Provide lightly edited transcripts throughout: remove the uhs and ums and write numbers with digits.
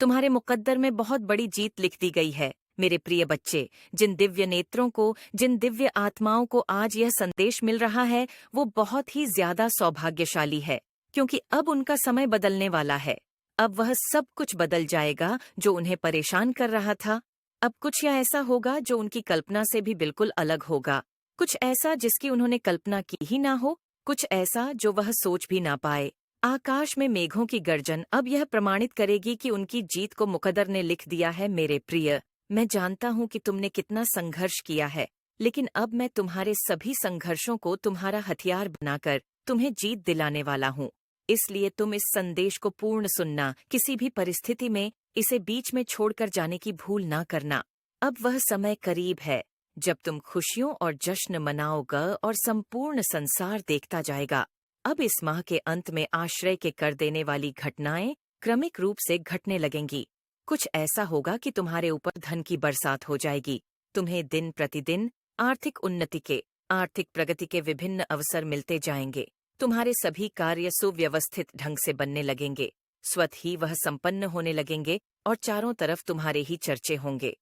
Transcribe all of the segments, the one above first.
तुम्हारे मुकद्दर में बहुत बड़ी जीत लिख दी गई है। मेरे प्रिय बच्चे, जिन दिव्य नेत्रों को, जिन दिव्य आत्माओं को आज यह संदेश मिल रहा है, वो बहुत ही ज्यादा सौभाग्यशाली है, क्योंकि अब उनका समय बदलने वाला है। अब वह सब कुछ बदल जाएगा जो उन्हें परेशान कर रहा था। अब कुछ या ऐसा होगा जो उनकी कल्पना से भी बिल्कुल अलग होगा। कुछ ऐसा जिसकी उन्होंने कल्पना की ही ना हो, कुछ ऐसा जो वह सोच भी ना पाए। आकाश में मेघों की गर्जन अब यह प्रमाणित करेगी कि उनकी जीत को मुकद्दर ने लिख दिया है। मेरे प्रिय, मैं जानता हूँ कि तुमने कितना संघर्ष किया है, लेकिन अब मैं तुम्हारे सभी संघर्षों को तुम्हारा हथियार बनाकर तुम्हें जीत दिलाने वाला हूँ। इसलिए तुम इस संदेश को पूर्ण सुनना, किसी भी परिस्थिति में इसे बीच में छोड़कर जाने की भूल ना करना। अब वह समय करीब है जब तुम खुशियों और जश्न मनाओगे और संपूर्ण संसार देखता जाएगा। अब इस माह के अंत में आश्रय के कर देने वाली घटनाएं क्रमिक रूप से घटने लगेंगी। कुछ ऐसा होगा कि तुम्हारे ऊपर धन की बरसात हो जाएगी। तुम्हें दिन प्रतिदिन आर्थिक प्रगति के विभिन्न अवसर मिलते जाएंगे। तुम्हारे सभी कार्य सुव्यवस्थित ढंग से बनने लगेंगे। स्वतः ही वह संपन्न होने लगेंगे और चारों तरफ तुम्हारे ही चर्चे होंगे।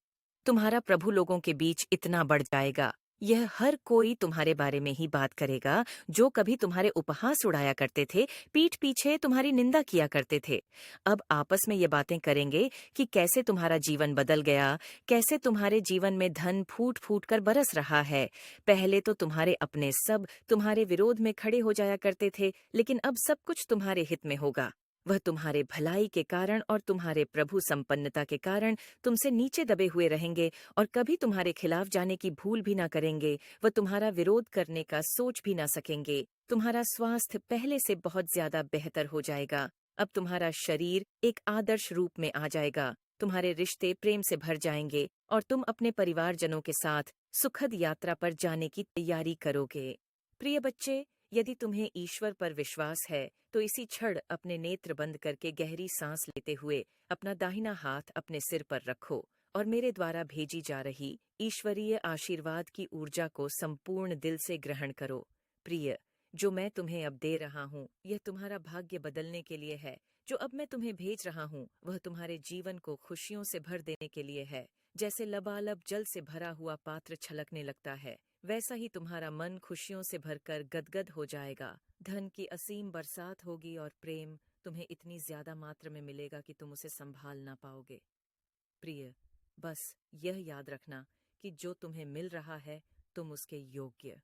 तुम्हारा प्रभु लोगों के बीच इतना बढ़ जाएगा, यह हर कोई तुम्हारे बारे में ही बात करेगा। जो कभी तुम्हारे उपहास उड़ाया करते थे, पीठ पीछे तुम्हारी निंदा किया करते थे, अब आपस में ये बातें करेंगे कि कैसे तुम्हारा जीवन बदल गया, कैसे तुम्हारे जीवन में धन फूट फूट कर बरस रहा है। पहले तो तुम्हारे अपने सब तुम्हारे विरोध में खड़े हो जाया करते थे, लेकिन अब सब कुछ तुम्हारे हित में होगा। वह तुम्हारे भलाई के कारण और तुम्हारे प्रभु संपन्नता के कारण तुमसे नीचे दबे हुए रहेंगे और कभी तुम्हारे खिलाफ जाने की भूल भी ना करेंगे। वह तुम्हारा विरोध करने का सोच भी ना सकेंगे। तुम्हारा स्वास्थ्य पहले से बहुत ज्यादा बेहतर हो जाएगा। अब तुम्हारा शरीर एक आदर्श रूप में आ जाएगा। तुम्हारे रिश्ते प्रेम से भर जाएंगे और तुम अपने परिवारजनों के साथ सुखद यात्रा पर जाने की तैयारी करोगे। प्रिय बच्चे, यदि तुम्हें ईश्वर पर विश्वास है तो इसी क्षण अपने नेत्र बंद करके गहरी सांस लेते हुए अपना दाहिना हाथ अपने सिर पर रखो और मेरे द्वारा भेजी जा रही ईश्वरीय आशीर्वाद की ऊर्जा को संपूर्ण दिल से ग्रहण करो। प्रिय, जो मैं तुम्हें अब दे रहा हूँ, यह तुम्हारा भाग्य बदलने के लिए है। जो अब मैं तुम्हें भेज रहा हूँ, वह तुम्हारे जीवन को खुशियों से भर देने के लिए है। जैसे लबालब जल से भरा हुआ पात्र छलकने लगता है, वैसा ही तुम्हारा मन खुशियों से भरकर गदगद हो जाएगा। धन की असीम बरसात होगी और प्रेम तुम्हें इतनी ज्यादा मात्रा में मिलेगा कि तुम उसे संभाल ना पाओगे। प्रिय, बस यह याद रखना कि जो तुम्हें मिल रहा है, तुम उसके योग्य